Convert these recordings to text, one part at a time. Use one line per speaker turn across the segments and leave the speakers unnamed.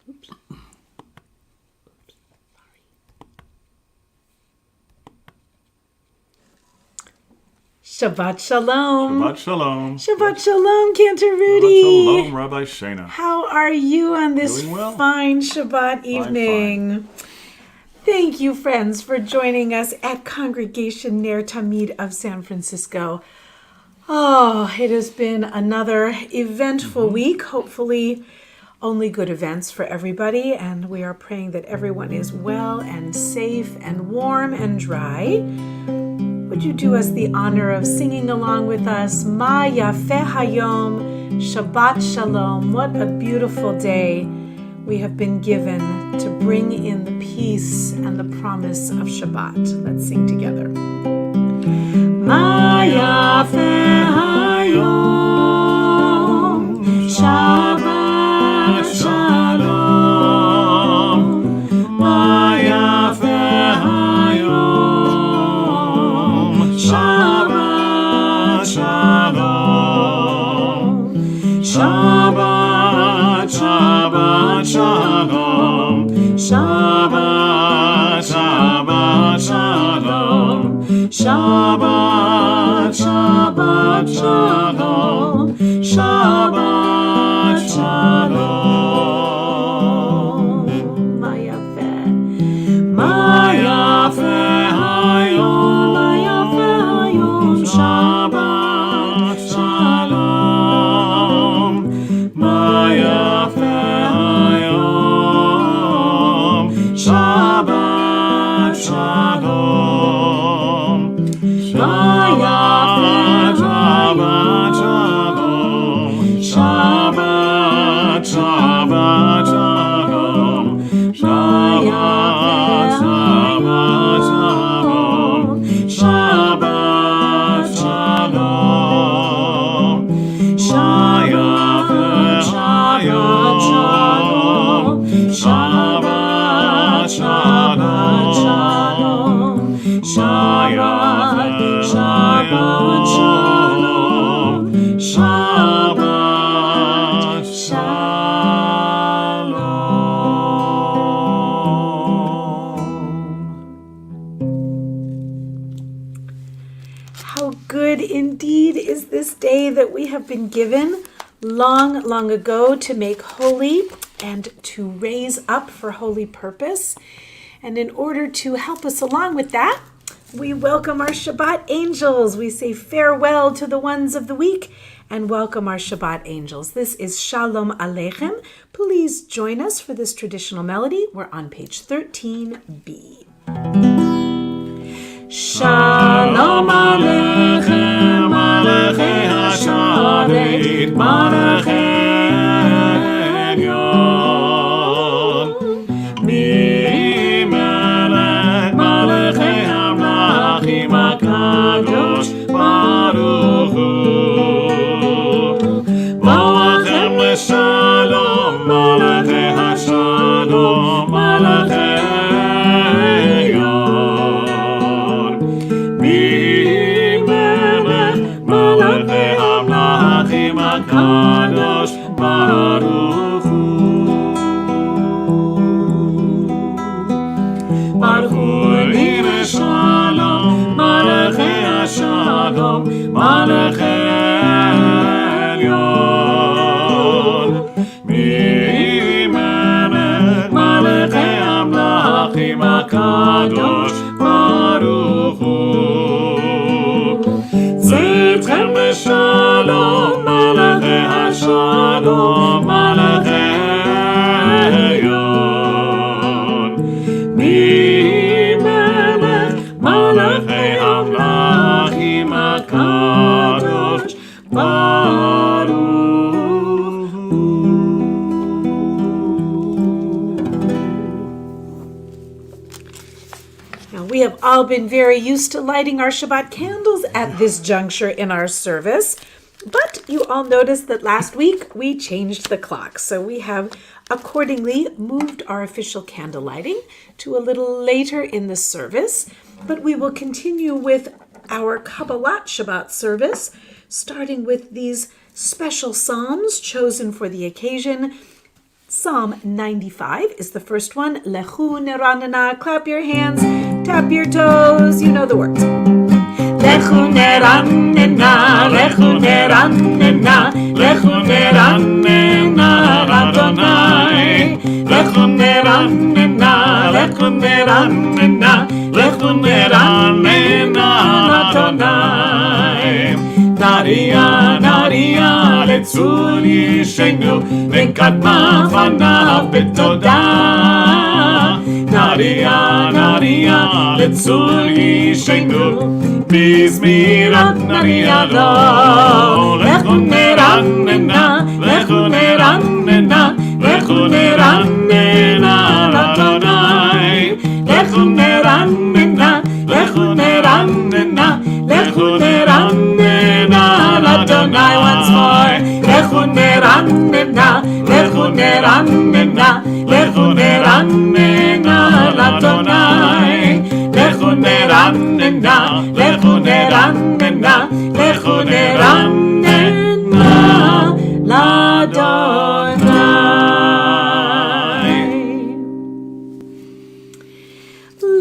Oops. Shabbat Shalom.
Shabbat Shalom.
Shabbat Shalom, Cantor Rudy.
Shabbat Shalom, Rabbi Shana.
How are you on this
Doing well.
fine Shabbat evening?
Fine.
Thank you, friends, for joining us at Congregation Ner Tamid of San Francisco. Oh, it has been another eventful week. Hopefully, only good events for everybody. And we are praying that everyone is well and safe and warm and dry. Would you do us the honor of singing along with us? Ma Yafeh Hayom, Shabbat Shalom. What a beautiful day we have been given to bring in the peace and the promise of Shabbat. Let's sing together. Ma Yafeh Hayom, Shabbat Shalom. Ma Yafeh Hayom, Shabbat Shalom. Shabbat, Shabbat Shalom. Shabbat, Shabbat Shalom. Shabbat, Shabbat Shalom. Shabbat Shalom. Ma Yafeh, Ma Yafeh Hayom, Ma Yafeh Hayom. Shabbat Shalom. Ma Yafeh Hayom. Shabbat Shalom. Shabbat, Shabbat Shalom. Shabbat, Shabbat Shalom. Shabbat, Shabbat Shalom. Shabbat Shalom. Shabbat, Shabbat Shalom. Shabbat, Shabbat Shalom. Shabbat, Shabbat Shalom. Shabbat Shalom. How good indeed is this day that we have been given long, long ago to make holy and to raise up for holy purpose. And in order to help us along with that, we welcome our Shabbat angels. We say farewell to the ones of the week and welcome our Shabbat angels. This is Shalom Aleichem. Please join us for this traditional melody. We're on page 13b. Shalom Aleichem, Malachei HaSharet, Malachei Elyon. Mi-melech Malachei HaMlachim HaKadosh Baruch Hu. Boachem l'shalom, Malachei HaShalom, Malachei Elyon. Mi-melech Malachei HaMlachim HaKadosh Baruch Hu. Baruch Hu l'shalom, Malachei HaShalom, Malachei Elyon. Mi-melech Malachei HaMlachim HaKadosh Baruch Hu. Tzedchem l'shalom, Malachei HaShalom, Malachei Elyon. Mi-melech Malachei HaMlachim HaKadosh Baruch Hu. Now, we have all been very used to lighting our Shabbat candles at this juncture in our service, but you all noticed that last week we changed the clock, so we have accordingly moved our official candle lighting to a little later in the service, but we will continue with our Kabbalat Shabbat service, starting with these special psalms chosen for the occasion, Psalm 95 is the first one. Lechu neranana, clap your hands, tap your toes, you know the words. Lechu neranena, lechu neranena, lechu neranena, Adonai. Lechu neranena, lechu neranena, lechu neranena, Adonai. Naria, naria, לצור ישנו, וקדמה פניו בתודה. נריה, נריה, לצור ישנו, בזמירת נריה לו. לכו נרננה, לכו נרננה, לכו נרננה לאדוני. לכו נרננה, לכו נרננה, לכו נרננה לאדוני. Once more. לכו נרננה, לכו נרננה, לכו נרננה לאדוני. לכו נרננה, לכו נרננה, לכו נרננה לאדוני.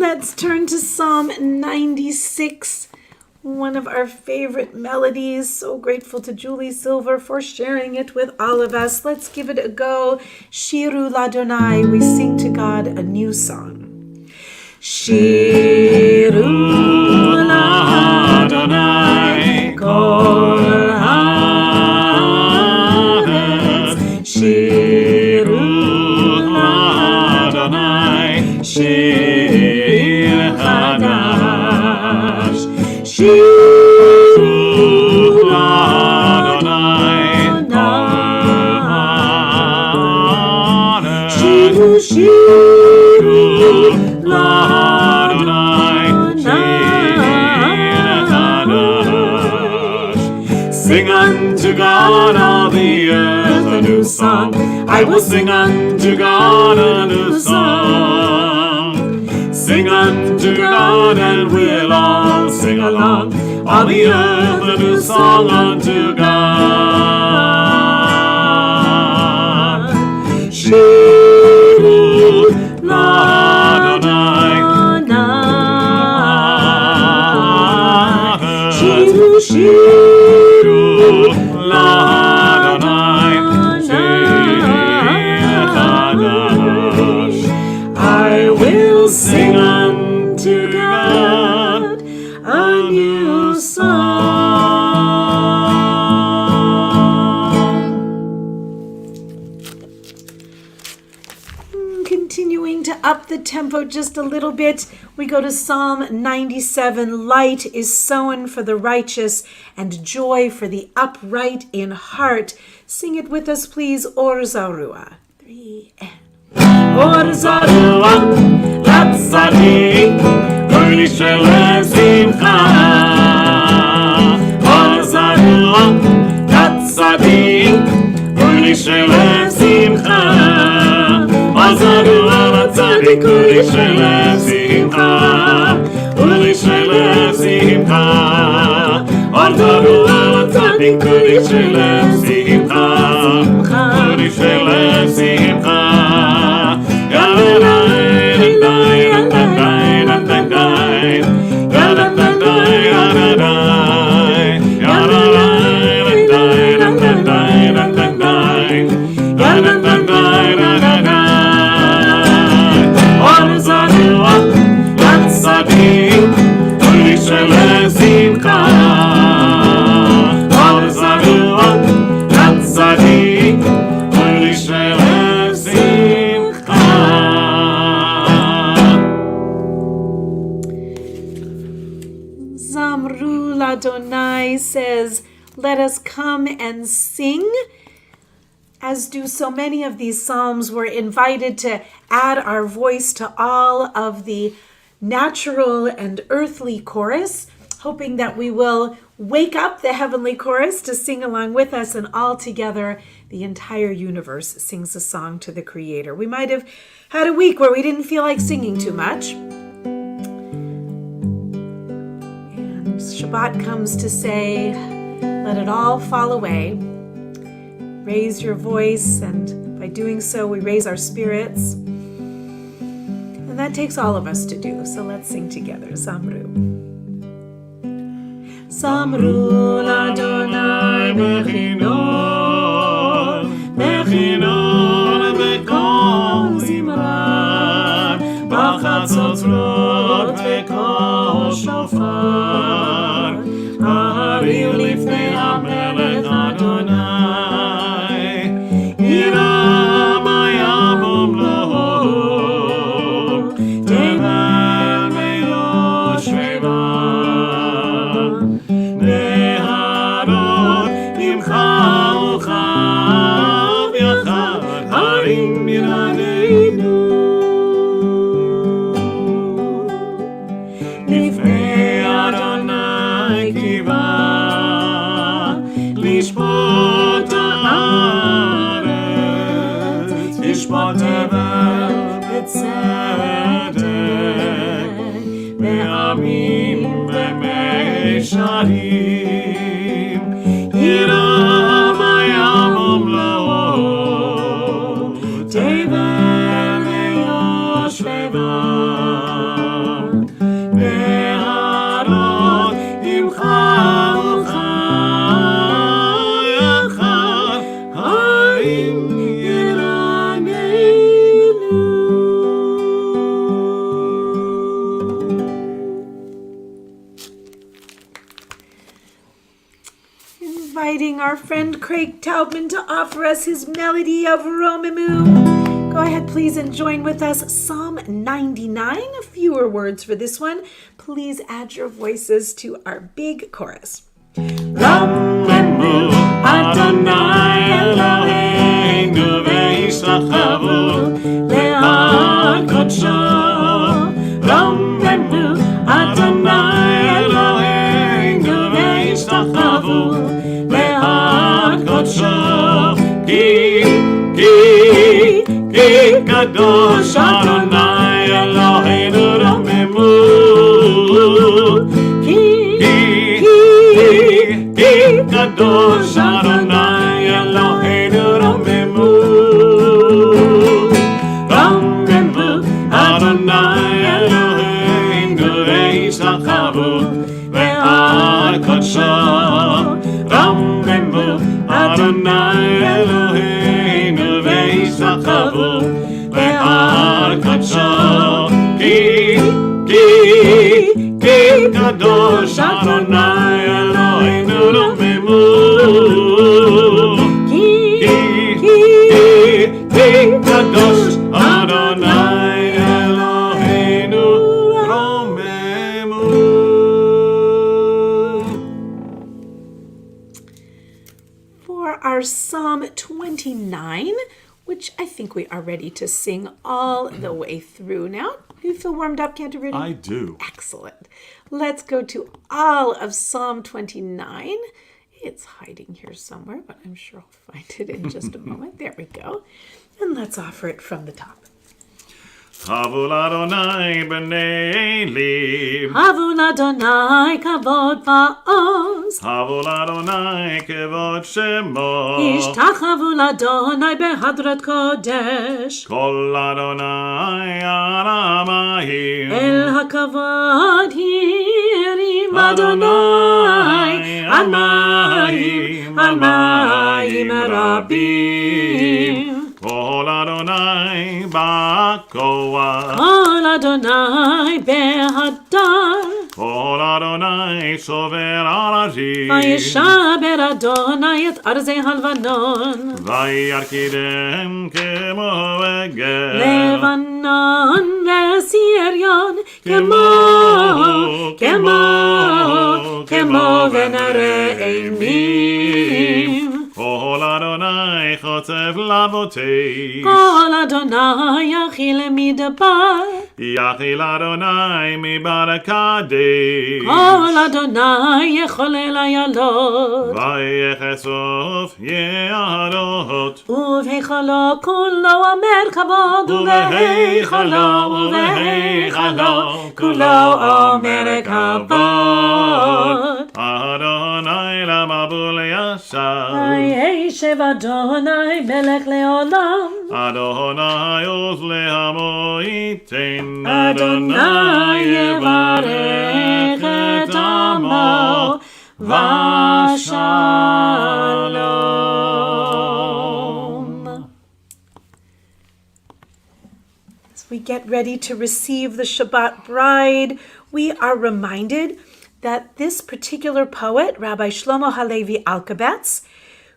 Let's turn to Psalm 96. One of our favorite melodies. So grateful to Julie Silver for sharing it with all of us. Let's give it a go. Shiru Ladonai. We sing to God a new song. Shiru Ladonai Kol Haaretz. Shiru Ladonai Shir Chadash. Shiru Ladonai Kol Haaretz. Shiru Ladonai Shir Chadash. Sing unto God all the earth a new song. I will sing unto God a new song. Sing unto God and we'll all sing along. All the earth a new song unto God. Shiru Ladonai. Shiru, Shiru Ladonai Shir Chadash. I will sing unto God a new song. Continuing to up the tempo just a little bit, we go to Psalm 97. Light is sown for the righteous and joy for the upright in heart. Sing it with us, please. Or Zarua. 3 and Or Zarua, Latzadik, Rudy Simcha. Or Zarua, Latzadik, Rudy Simcha. Or Zarua, Latzadik, Rudy Simcha. Rudy Simcha. Or Zarua, Latzadik, Rudy Simcha. Rudy Simcha. Adonai says, let us come and sing. As do so many of these psalms, we're invited to add our voice to all of the natural and earthly chorus, hoping that we will wake up the heavenly chorus to sing along with us, and all together the entire universe sings a song to the Creator. We might have had a week where we didn't feel like singing too much. Shabbat comes to say, let it all fall away. Raise your voice, and by doing so, we raise our spirits. And that takes all of us to do. So let's sing together. Samru. Samru l'Adonai bechinor, bechinor bekol zimran, b'chatzotzrot bekol shofar, hariu lifnei hamelech Adonai, yiram hayamom lo, tevel veyoshveva. Ve'amim ve'meisharim Yiram hayamom lo Tevel ve'yoshveva Ve'harot imcha ucha yachad harim Inviting our friend Craig Taubman to offer us his melody of Romemu. Go ahead, please, and join with us. Psalm 99, fewer words for this one. Please add your voices to our big chorus. Romemu Adonai Eloheinu ve'ishachavu le'ad kodsho. Romemu Adonai Eloheinu ve'ishachavu le'ad kodsho. Ki kadosh Adonai Eloheinu romemu. Ki kadosh Adonai Eloheinu romemu. Romemu Adonai Eloheinu ve'ishachavu le'ad kodsho. Romemu Adonai Eloheinu ve'ishachavu le'ad kodsho. Ki kadosh Adonai Eloheinu romemu. Ki kadosh Adonai Eloheinu romemu. For our Psalm 29, which I think we are ready to sing all the way through now. You feel warmed up, Cantor, Rudy?
I do.
Excellent. Let's go to all of Psalm 29. It's hiding here somewhere, but I'm sure I'll find it in just a moment. There we go. And let's offer it from the top.
Havu l'Adonai b'nei liv.
Havu l'Adonai kavod va'oz.
Havu l'Adonai kevod shemo.
Ishtachavu l'Adonai behadrat kodesh.
Kol Adonai al hamayim.
El hakavod hirim Adonai al mayim rabim.
Kol Adonai ba'koach.
Kol Adonai behadar.
Kol Adonai shover arajim.
Vayishaber Adonai et arzei halvanon.
Vayarkidem kemo egel.
Levanon ve'siryon kemo v'nare'imim.
Kol Adonai chotev lavotei.
Kol Adonai yachil midbar.
Yachil Adonai mibarakadesh.
Kol Adonai yecholel ayalot.
Vayechesof ye'arot.
ובהיכלו כולו אומר כבוד, ובהיכלו כולו אומר כבוד.
Adonai למבול ישר.
וישב Hashev Adonai melech leolam.
Adonai oz le'amo iten.
Adonai yevarech et amo v'shalom. As we get ready to receive the Shabbat bride, we are reminded that this particular poet, Rabbi Shlomo Halevi Alkabetz,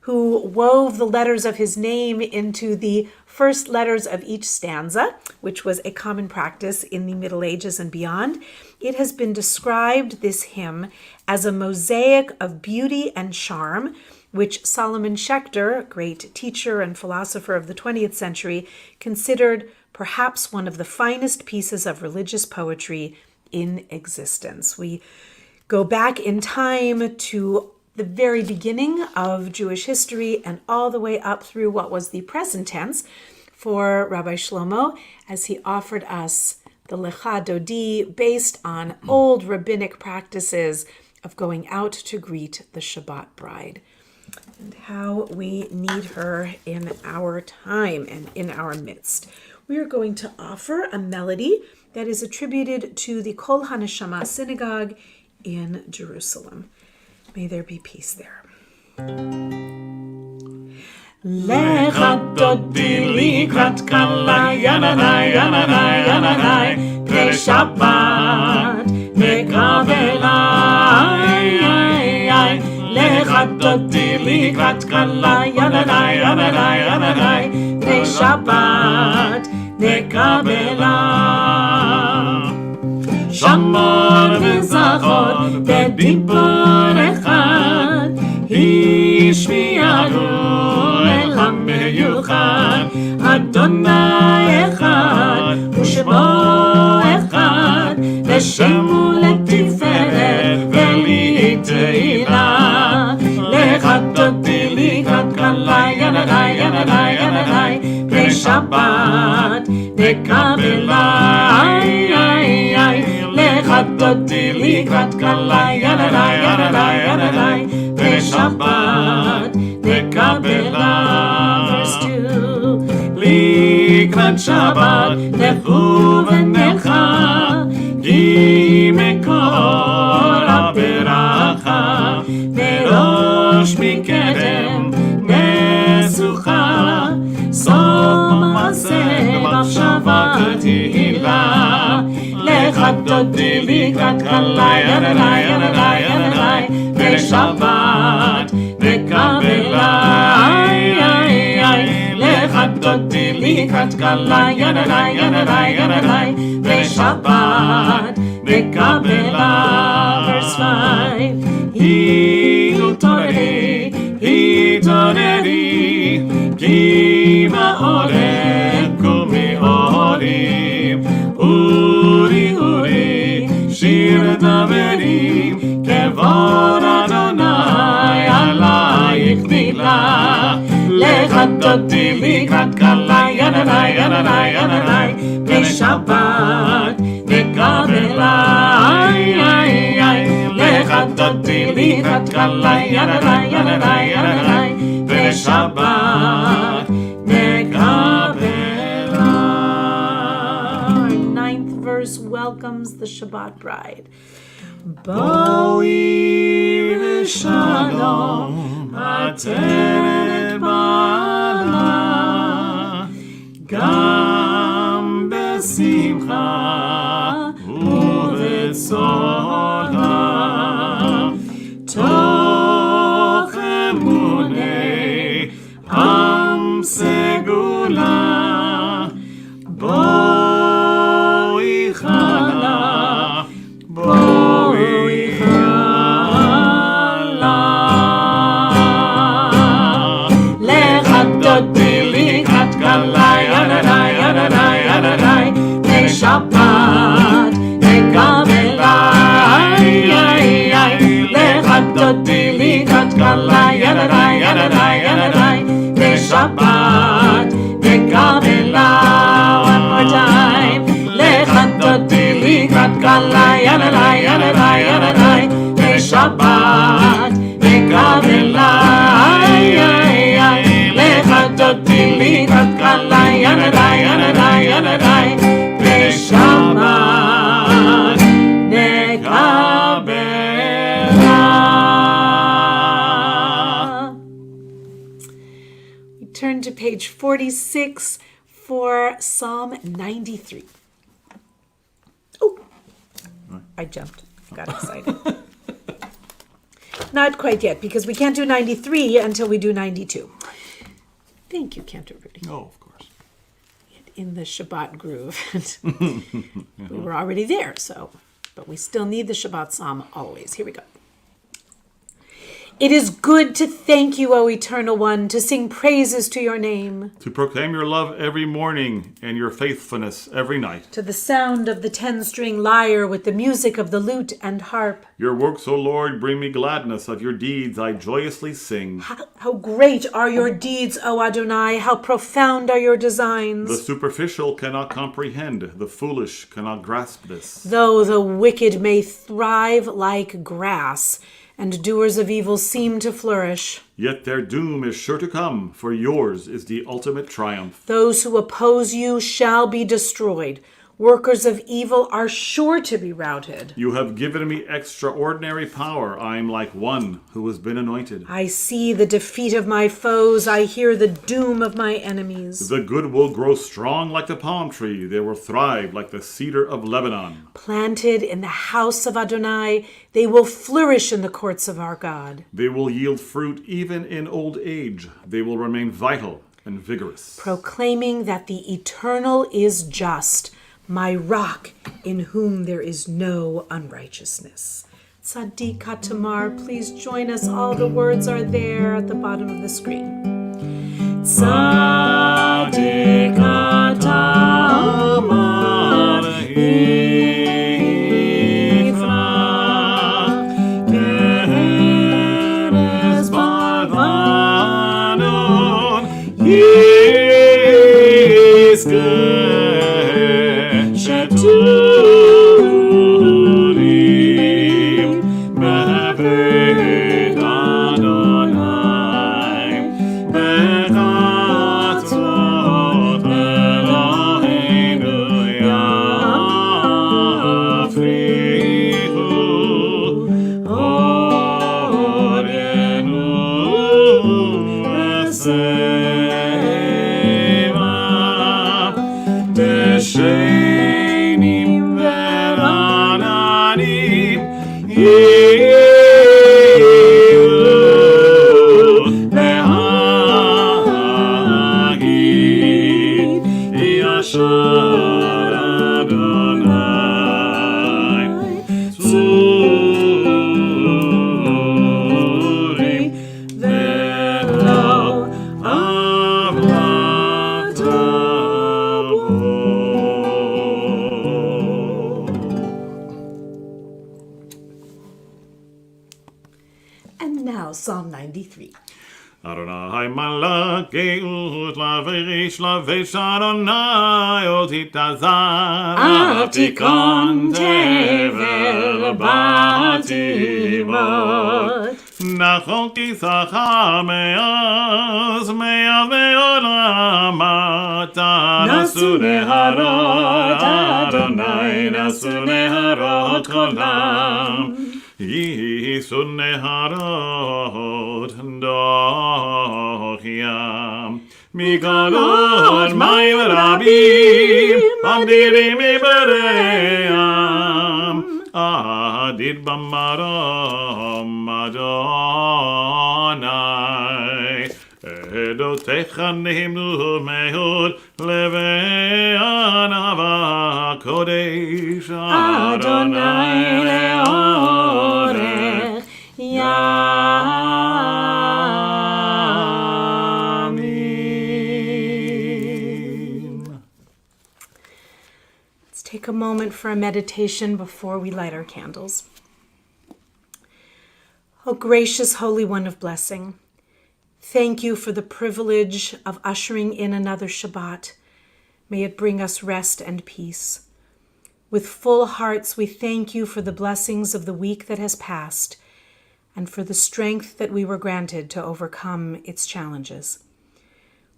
who wove the letters of his name into the first letters of each stanza, which was a common practice in the Middle Ages and beyond, it has been described, this hymn, as a mosaic of beauty and charm, which Solomon Schechter, great teacher and philosopher of the 20th century, considered perhaps one of the finest pieces of religious poetry in existence. We go back in time to the very beginning of Jewish history and all the way up through what was the present tense for Rabbi Shlomo as he offered us the Lecha Dodi based on old rabbinic practices of going out to greet the Shabbat bride and how we need her in our time and in our midst. We are going to offer a melody that is attributed to the Kol HaNeshama synagogue in Jerusalem. May there be peace there. Lecha dodi likrat kala yananai yananai yananai Shabbat mekabelai Lecha dodi likrat kala yananai yananai yananai Shabbat mekabelai שמור וזכור בדיבור אחד, השמיענו אל המיוחד, אדוני אחד ושמו אחד, לשם ולתפארת ולתהילה. לך דודי לקראת כלה ינדי ינדי ינדי, בשבת נקבלה. לך דודי לקראת כלה ינדי ינדי ינדי, בשבת נקבלה. Verse 2 לקראת שבת לכו ונלכה, כי מקור הברכה מראש מקדם משוכה, סוף מעשה במחשבה תהילה. לך דודי לקראת כלה ינדי ינדי ינדי, בשבת נקבלה. לך דודי לקראת כלה ינדי ינדי ינדי, בשבת נקבלה. Verse 5 התעוררי התעוררי, כי באורך קומי אורים, אורי אורי שיר דברים, כבוד אדוני עלייך נגלה. לך דודי לקראת כלה ינדי ינדי ינדי, בשבת נקבלה. לך דודי לקראת כלה ינדי ינדי ינדי, בשבת נקבלה. Our ninth verse welcomes the Shabbat bride. בואי ושלום עטרת בעלה, גם בשמחה ובצולה, תוך אמוני עם סגולה. בואי חלה בואי חלה. לך דודי לקראת כלה ינדי ינדי ינדי, בשבת נקבלה. לך דודי לקראת כלה ינדי ינדי ינדי, בשבת נקבלה. One more time. לך דודי לקראת כלה ינדי ינדי ינדי, בשבת נקבלה. 46 for Psalm 93. Oh, I jumped. Got excited. Not quite yet, because we can't do 93 until we do 92. Thank you, Cantor, Rudy.
Oh, of course.
In the Shabbat groove. We were already there, but we still need the Shabbat psalm always. Here we go. It is good to thank you, O Eternal One, to sing praises to your name.
To proclaim your love every morning and your faithfulness every night.
To the sound of the 10-string lyre with the music of the lute and harp.
Your works, O Lord, bring me gladness. Of your deeds I joyously sing.
How great are your deeds, O Adonai. How profound are your designs.
The superficial cannot comprehend. The foolish cannot grasp this.
Though the wicked may thrive like grass, and doers of evil seem to flourish,
Yet their doom is sure to come, for yours is the ultimate triumph.
those who oppose you shall be destroyed. Workers of evil are sure to be routed.
You have given me extraordinary power. I am like one who has been anointed.
I see the defeat of my foes. I hear the doom of my enemies.
The good will grow strong like the palm tree. They will thrive like the cedar of Lebanon.
Planted in the house of Adonai, they will flourish in the courts of our God.
They will yield fruit even in old age. They will remain vital and vigorous.
Proclaiming that the Eternal is just, my rock in whom there is no unrighteousness. Tzaddik Tamar, please join us. All the words are there at the bottom of the screen. Tzaddik Tamar, Ifra, Peres Bavanon, Yizke. And now Psalm 93.
Adonai malak geut lavish lavish Adonai otitazar
Atikon tevel batimot
Nachon kisachar me'az me'olamata Nasu neharot Adonai nasu neharot kolam Yisun neharot dochiam Mikolot mayim rabim Amdirim ibeream Adid bamarom Adonai Edotecha nehimnu mehod Leve'anava kodesh
Adonai leorech Yamim. Let's take a moment for a meditation before we light our candles. O gracious Holy One of blessing, thank you for the privilege of ushering in another Shabbat. May it bring us rest and peace. With full hearts, we thank you for the blessings of the week that has passed and for the strength that we were granted to overcome its challenges.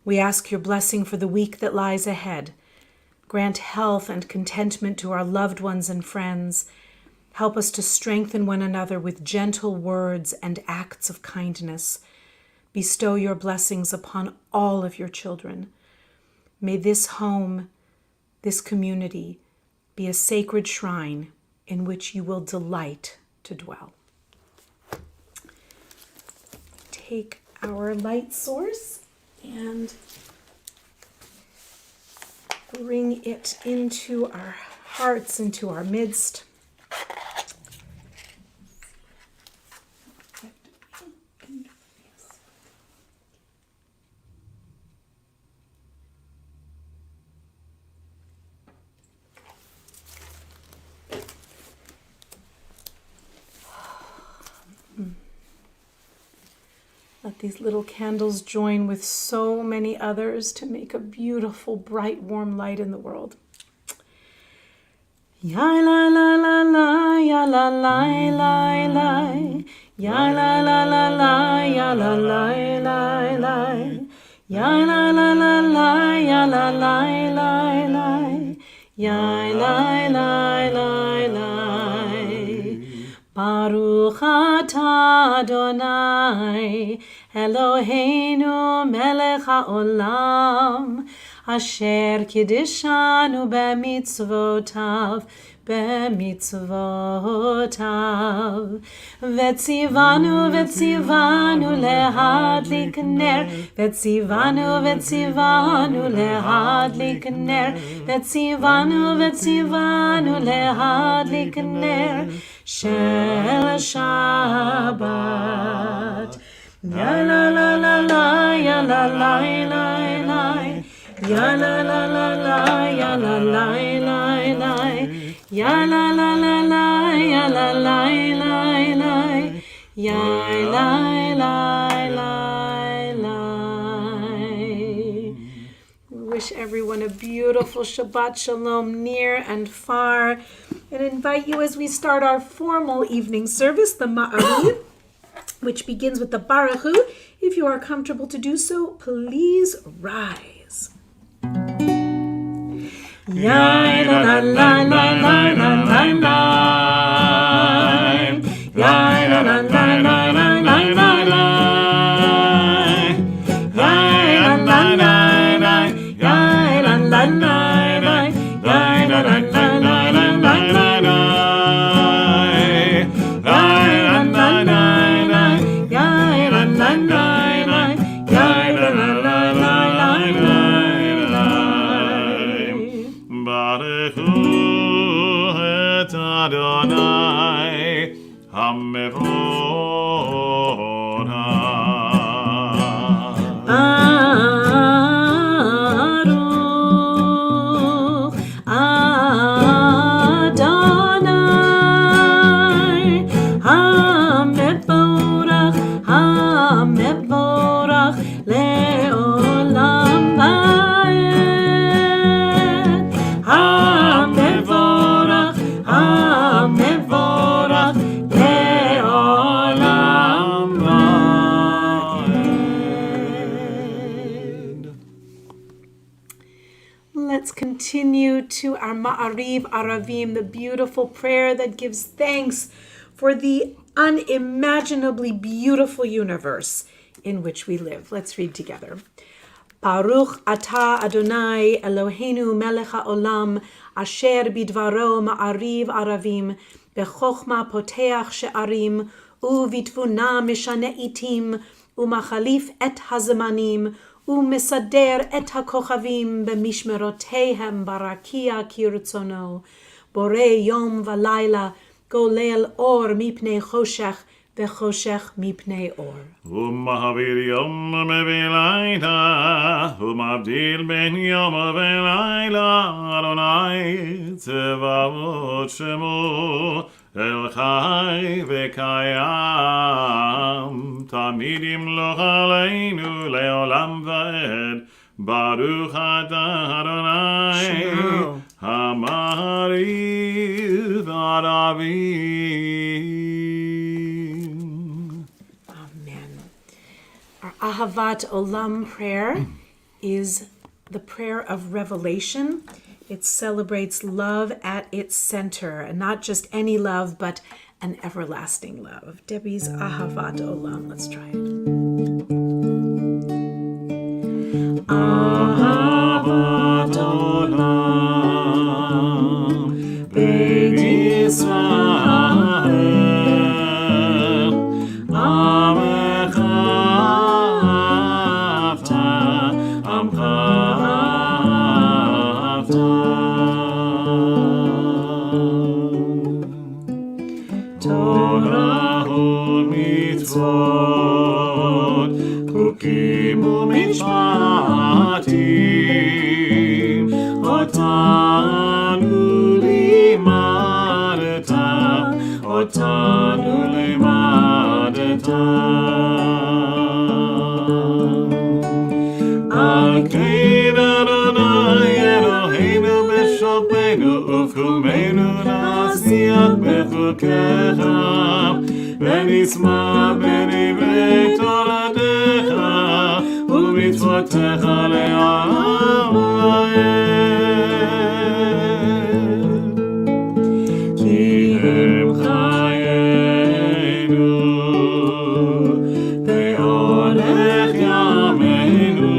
We ask your blessing for the week that lies ahead. Grant health and contentment to our loved ones and friends. Help us to strengthen one another with gentle words and acts of kindness. bestow your blessings upon all of your children. May this home, this community, be a sacred shrine in which you will delight to dwell. Take our light source and bring it into our hearts, into our midst. Let these little candles join with so many others to make a beautiful, bright, warm light in the world. Ya la la la la, ya la la la la, ya la la la la, ya la la la la, ya la la la la, ya la la la la, ya la la la la. Baruch atah Adonai Eloheinu melech haolam asher kiddishanu b'mitzvotav vetzivanu lehadlik ner vetzivanu lehadlik ner vetzivanu lehadlik ner Shel Shabbat. Ya la la la la, ya la la la la, ya la la la la, ya la la la la, ya la la la la, ya la la la la, ya la la la la. Wish everyone a beautiful Shabbat Shalom near and far, and invite you as we start our formal evening service, the Ma'ariv, which begins with the Baruch Hu. If you are comfortable to do so, please rise. Ya la la la la la la la, ya la la la la la la la, ya la la la la, ya la la la la, ya la la la la.
Adonai Hamevorah.
Baruch Adonai Hamevorach leolam vaed. Hamevorach leolam vaed. Let's continue to our Ma'ariv Aravim, the beautiful prayer that gives thanks for the unimaginably beautiful universe in which we live. Let's read together. Baruch atah Adonai Eloheinu melech haolam asher bidvaro ma'ariv aravim bechokma poteach she'arim uvitvuna mishane itim umachalif et hazemanim umesader et hakochavim b'mishmerotehem barakia kirtzono borei yom v'layla golel or mipnei choshech v'choshech mipnei or.
Umahavir yom v'layla, umavdil ben yom v'layla, Adonai tzevavot shemo, El chai v'kayam, tamid yimloch aleinu leolam vaed, Baruch atah Adonai, Hamariv Aravim.
Amen. Our Ahavat Olam prayer is the prayer of revelation. It celebrates love at its center, and not just any love, but an everlasting love. Debbie's Ahavat Olam. Let's try it.
Ahavat Olam Beit Yisrael Amecha Avta Amcha Avta Torah u'mitzvot Chukim u'mishpatim Otanu limadeta Otanu limadeta Al kein Adonai Eloheinu b'shokmeinu ufkumenu nasiach b'chukecha ונשמע בדברי תורתך ומצוותיך לעולם ועד. כי הם חיינו ואורך ימינו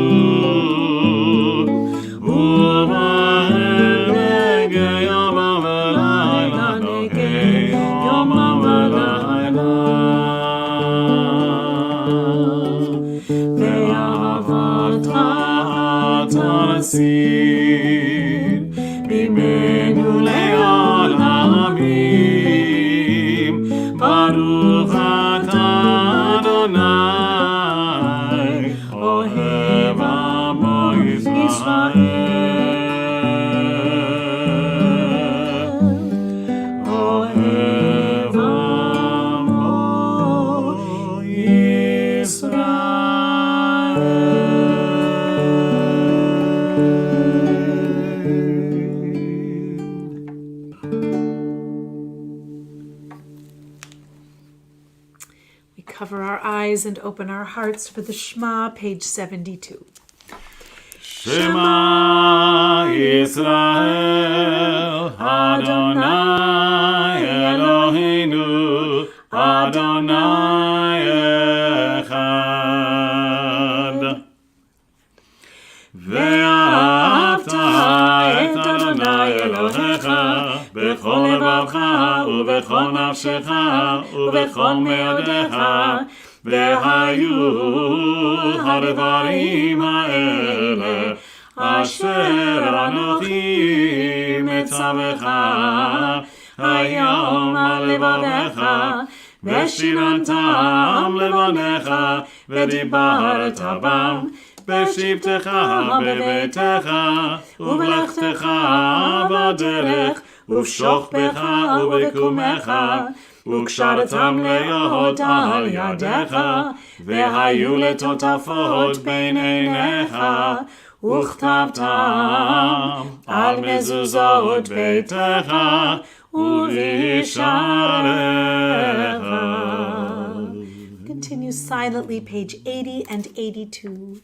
ובהם נגע יומם ולילה נגע יומם ולילה תנסיר ממנו לעולמים ברוך אתה אדוני אוהב עמו ישראל אוהב עמו ישראל.
Cover our eyes and open our hearts for the Shema, page 72.
Shema Yisrael, Adonai Eloheinu, Adonai Echad. ואהבת את אדוני אלוהיך בכל לבבך ובכל נפשך ובכל מאודיך והיו הדברים האלה אשר אנוכי מצווך היום על לבביך ושילנתם לבניך ודיברת בם בשבתך בביתך ובלכתך בדרך ובשוכבך ובקומך וקשרתם להיות על ידיך והיו לטוטפות בין עיניך וכתבתם על מזוזות ביתך ובשעריך.
Continue silently, page 80 and 82.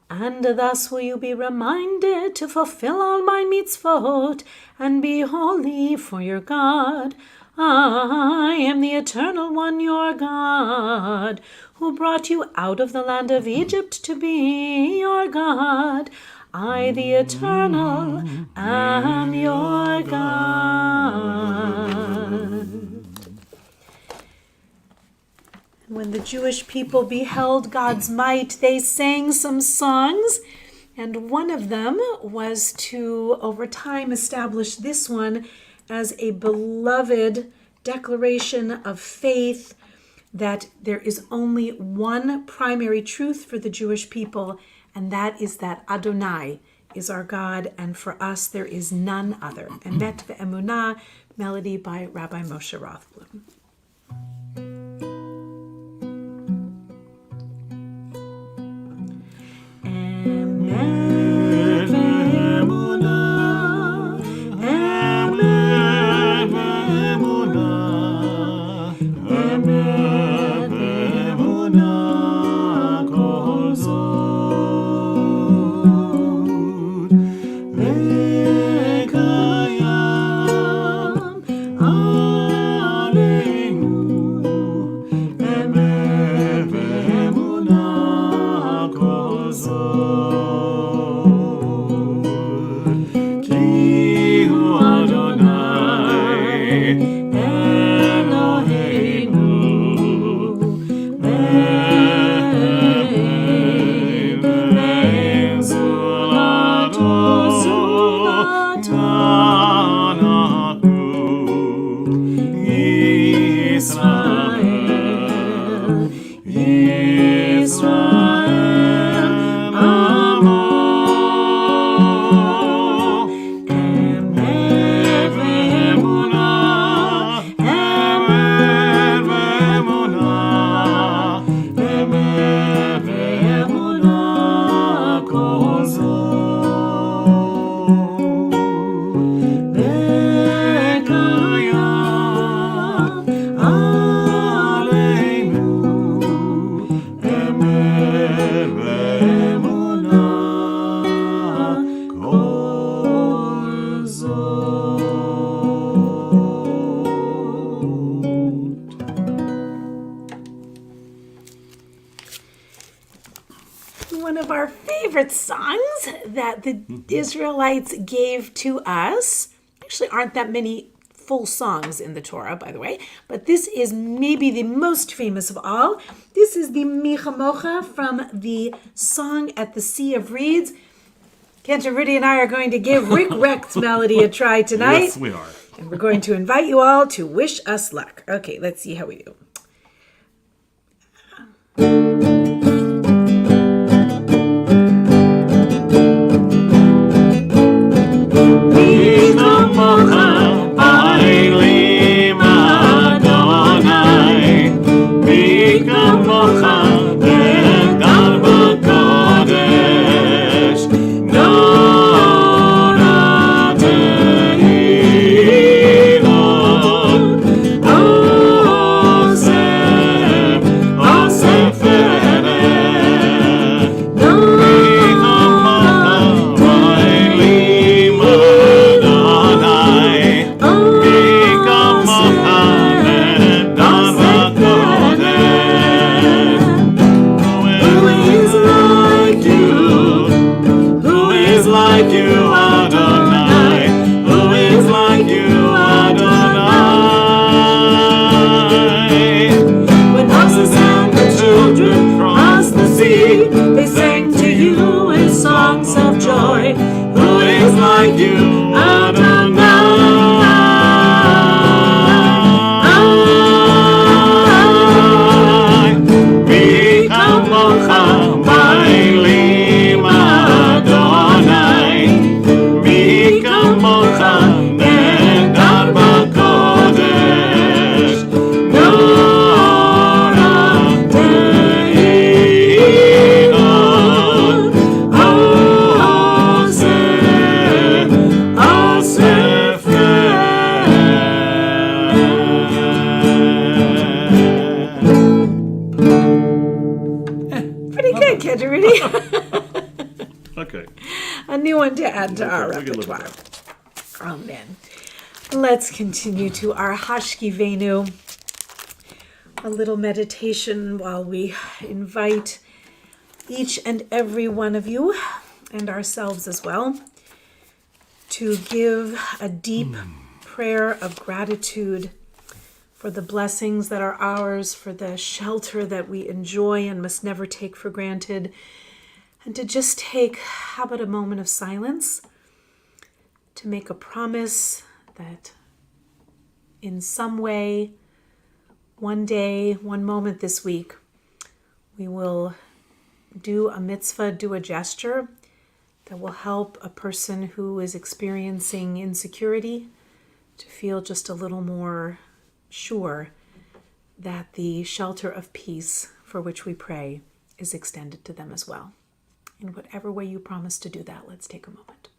And thus will you be reminded to fulfill all my mitzvot and be holy for your God. I am the Eternal One, your God, who brought you out of the land of Egypt to be your God. I, the Eternal, am your God. When the Jewish people beheld God's might, they sang some songs, and one of them was to, over time, establish this one as a beloved declaration of faith that there is only one primary truth for the Jewish people, and that is that Adonai is our God, and for us there is none other. Emet ve'emunah, melody by Rabbi Moshe Rothblum. favorite songs that the Israelites gave to us. Actually, aren't that many full songs in the Torah, by the way, but this is maybe the most famous of all. This is the Michamocha from the Song at the Sea of Reeds. Cantor, Rudy, and I are going to give Rick Recht's melody a try tonight.
Yes, we are.
And we're going to invite you all to wish us luck. Okay, let's see how we do.
Okay.
A new one to add to our repertoire. Amen. Let's continue to our Hashkivenu, a little meditation while we invite each and every one of you, and ourselves as well, to give a deep prayer of gratitude for the blessings that are ours, for the shelter that we enjoy and must never take for granted, and to just take, how about a moment of silence, to make a promise that in some way, one day, one moment this week, we will do a mitzvah, do a gesture that will help a person who is experiencing insecurity to feel just a little more sure that the shelter of peace for which we pray is extended to them as well. In whatever way you promise to do that, let's take a moment.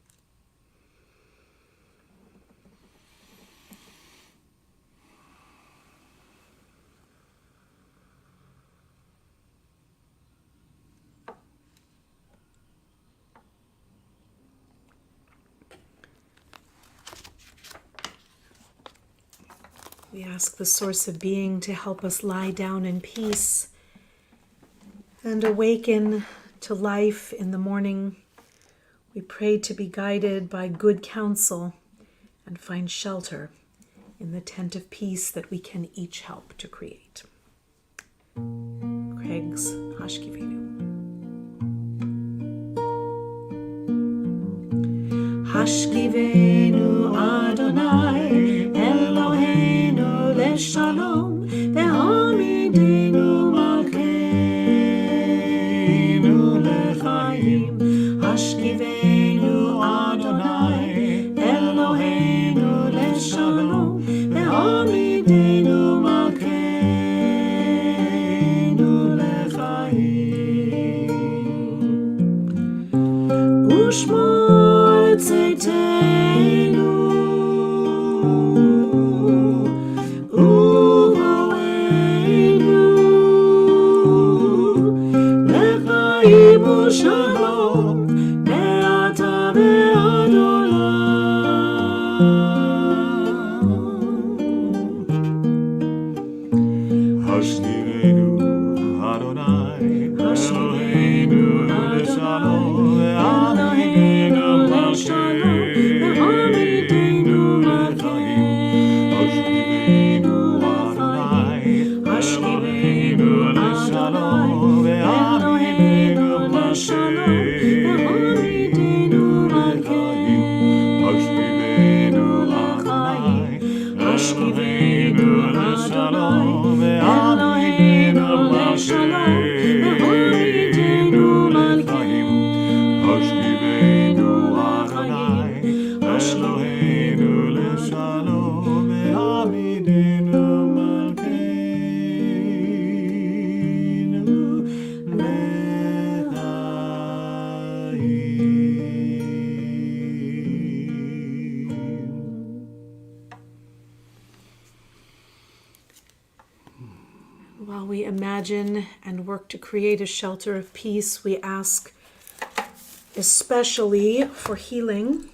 We ask the source of being to help us lie down in peace and awaken to life in the morning. We pray to be guided by good counsel and find shelter in the tent of peace that we can each help to create. Craig's Hashkivenu. Hashkivenu Adonai Eloheinu leshalom ve'amidenu malkeinu lechaim. Hashkivenu Adonai Eloheinu leshalom ve'amidenu malkeinu lechaim. Ushmor tzeitenu Hashkivenu Adonai, Eloheinu leshalom, ve'oyitenu malkeinu.
Hashkivenu Adonai, Eloheinu leshalom, ve'amidenu malkeinu le'ayim.
While we imagine and work to create a shelter of peace, we ask especially for healing.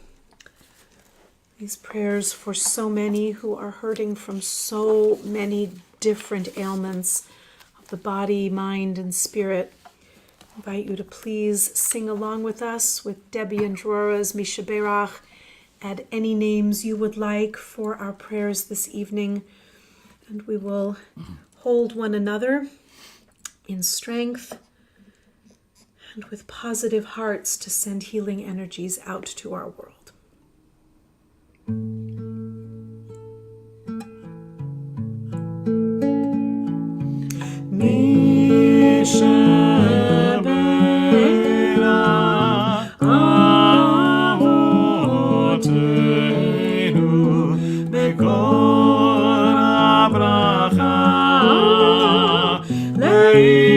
These prayers for so many who are hurting from so many different ailments of the body, mind, and spirit. I invite you to please sing along with us with Debbie and Drora's Mishaberach. Add any names you would like for our prayers this evening, and we will hold one another in strength and with positive hearts to send healing energies out to our world.
Mishaberach Avotenu Bekor HaBracha Leimotenu.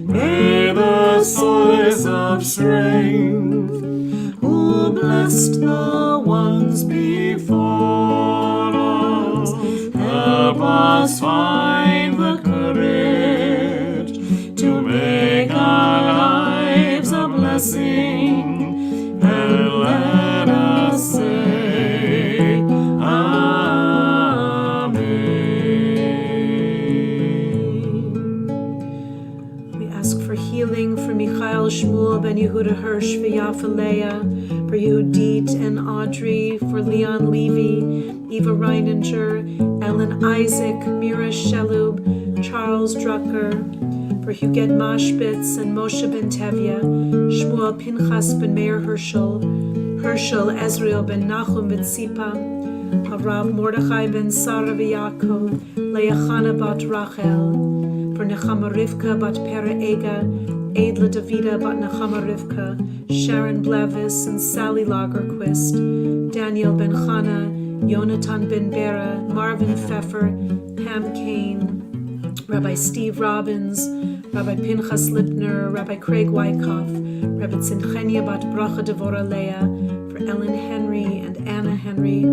May the source of strength, who blessed the ones before us, help us find the courage to make our lives a blessing, and let us say Amen.
We ask for healing for Michael Shmuel Ben Yehuda Hirsch, for Yafa Leah, for Yehudit and Audrey, for Leon Levy, Eva Reininger, Ellen Isaac, Mira Shelub, Charles Drucker, for Huguet Mashbitz and Moshe Ben Tevya, Shmuel Pinchas Ben Meir Herschel, Herschel Ezrael Ben Nachum Ben Tzipa, Harav Mordechai Ben Sarah Yaakov, Leah Chana Bat Rachel, for Nechama Rivka Bat Pera Ega, Adla Davida Bat Nechama Rivka, Sharon Blevis and Sally Lagerquist, Daniel Ben Chana, Yonatan Ben Bera, Marvin Pfeffer, Pam Kane, Rabbi Steve Robbins, Rabbi Pinchas Lipner, Rabbi Craig Wyckoff, Rabbi Tzimchenia Bat Bracha Devora Leah, for Ellen Henry and Anna Henry,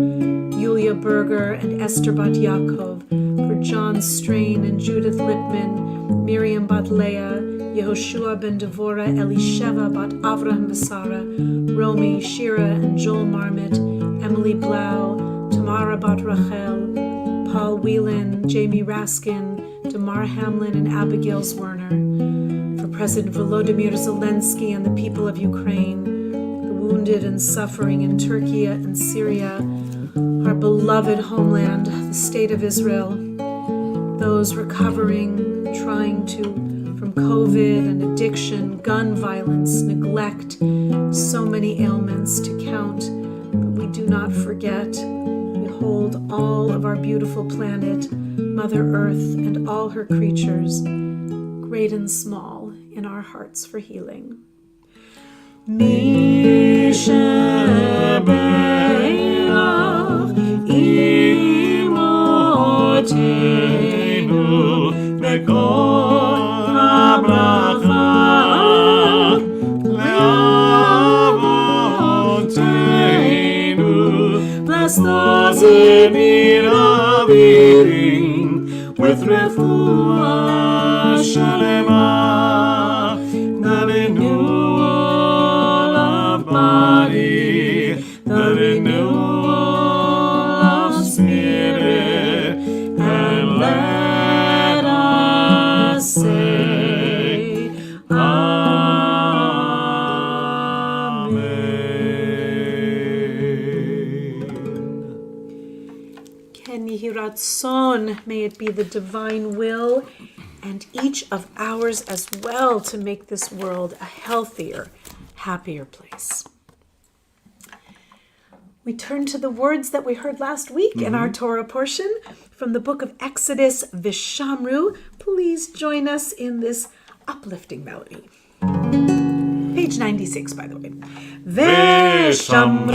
Yulia Berger and Esther Bat Yaakov, for John Strain and Judith Lipman, Miriam Bat Leah, Yehoshua Ben Devora, Elisheva Bat Avraham Basara, Romy, Shira and Joel Marmot, Emily Blau, Tamara Bat Rachel, Paul Whelan, Jamie Raskin, Damar Hamlin and Abigail Zwerner, for President Volodymyr Zelensky and the people of Ukraine, the wounded and suffering in Turkey and Syria, our beloved homeland, the state of Israel, those recovering, trying to, from COVID and addiction, gun violence, neglect, so many ailments to count, but we do not forget. We hold all of our beautiful planet, Mother Earth, and all her creatures, great and small, in our hearts for healing. Mishaberach Imotenu Bekor HaBracha Le'avotenu. Bless those in need of healing with refuah shalema, the renewal of body, the renewal of spirit, and let us say Amen. Ken Yehi Ratzon, may it be the divine will and each of ours as well to make this world a healthier, happier place. We turn to the words that we heard last week in our Torah portion from the book of Exodus, Vishamru. Please join us in this uplifting melody. Page 96, by the way.
ושמרו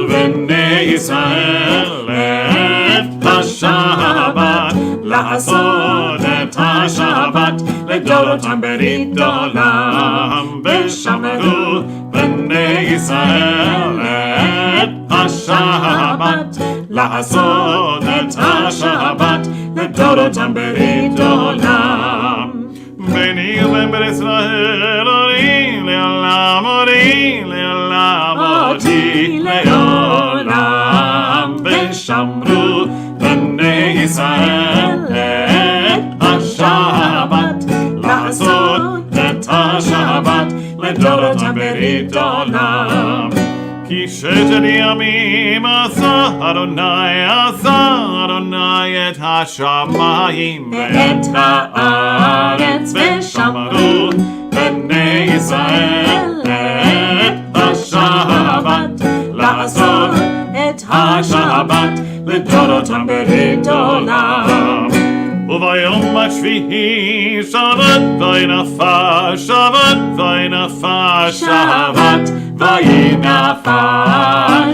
בני ישראל את השבת, לעשות את השבת לדורותם ברית עולם. ושמרו בני ישראל את השבת, לעשות את השבת לדורותם ברית עולם. בני ובן ישראל עולים לעולם, עולים לעולם, עולים לעולם. ושמרו בני ישראל את השבת, לעשות את השבת לדורותם ברית עולם. כי ששת ימים עשה אדוני את השמיים ואת הארץ. ושמרו בני ישראל את השבת, לעשות את השבת לדורותם ברית עולם. וביום השביעי שבת וינפש, שבת וינפש, שבת וינפש.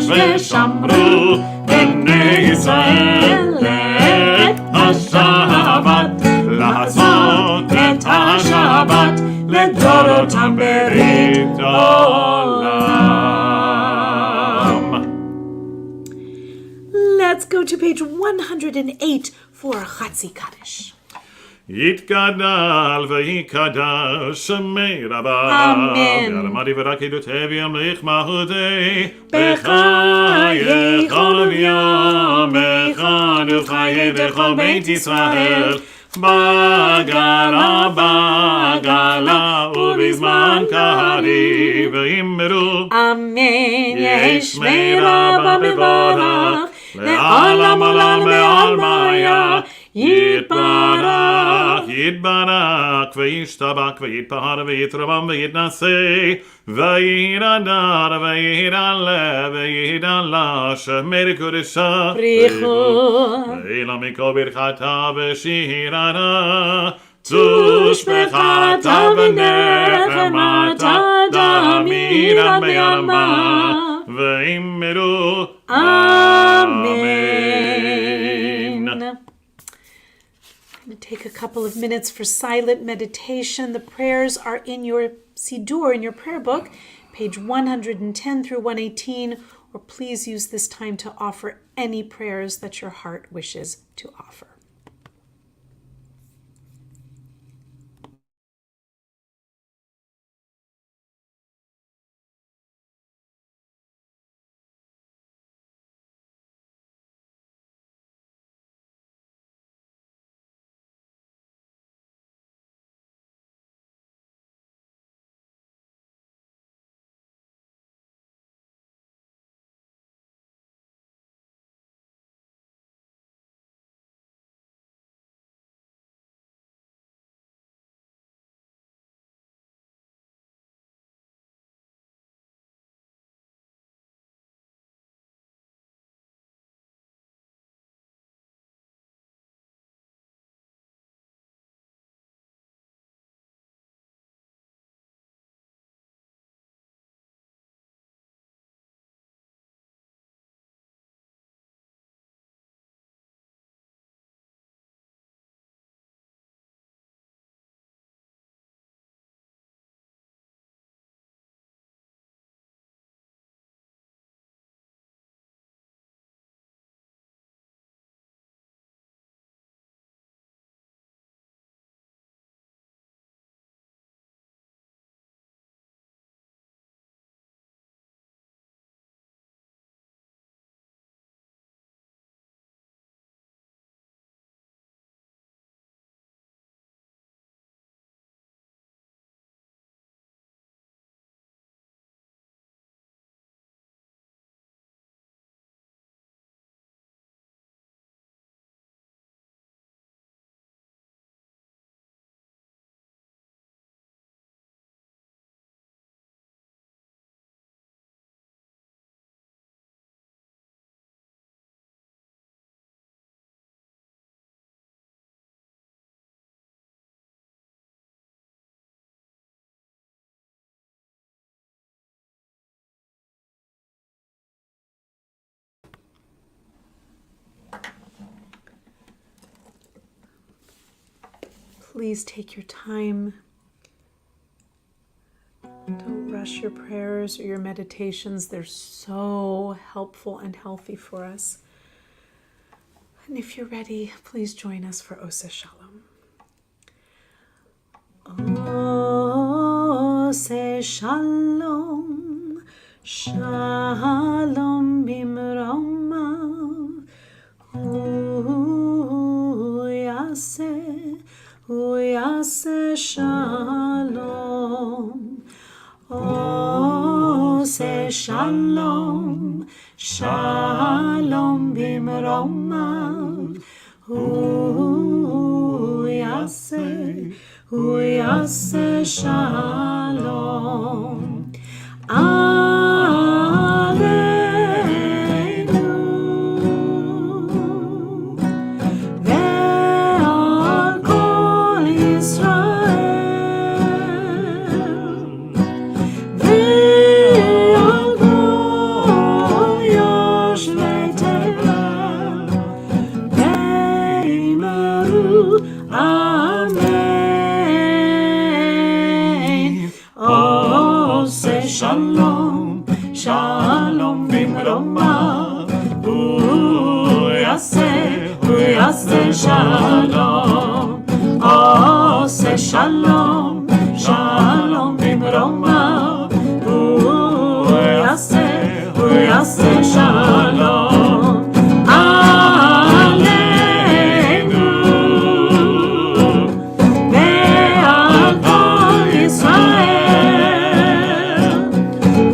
ושמרו בני ישראל את השבת, לעשות את השבת לדורותם ברית עולם.
Let's go to page 108 for Chatzi Kaddish.
יתגדל ויקדש שמי רבה,
אמן.
ואלמדי ורקדותי וימליך מהותי בחיי כל יום אחד וחיי לכל בית ישראל, בגלה בגלה ובזמן קריב. ואמרו
אמן.
יש שמי רבה מבורך לעולם עולם ועלמיה. יתברך, יתברך, וישתבח, ויתפאר, ויתרומם, ויתנשא, ויתהדר, ויתעלה, ויתעלה, שמי קודשה
בריחו.
ואלה מכל ברכתה ושירתה, תושבחתה ונחמתה, דמירה בעלמה. ואמרו
Amen. I'm going to take a couple of minutes for silent meditation. The prayers are in your Siddur, in your prayer book, page 110 through 118, or please use this time to offer any prayers that your heart wishes to offer. please take your time. Don't rush your prayers or your meditations. They're so helpful and healthy for us. And if you're ready, please join us for Oseh Shalom. Oseh Shalom, Shalom bimromav, Hu yaseh Shalom. Oseh Shalom, Shalom bimromav, Hu yaseh Shalom. Aleinu ve'al kol Yisrael ve'al kol yoshvei tevel ve'imeru Amen. Oseh Shalom, Shalom bimromav, Hu yaseh Shalom. Oseh Shalom, Shalom bimromav, Hu yaseh Shalom. Aleinu ve'al kol Yisrael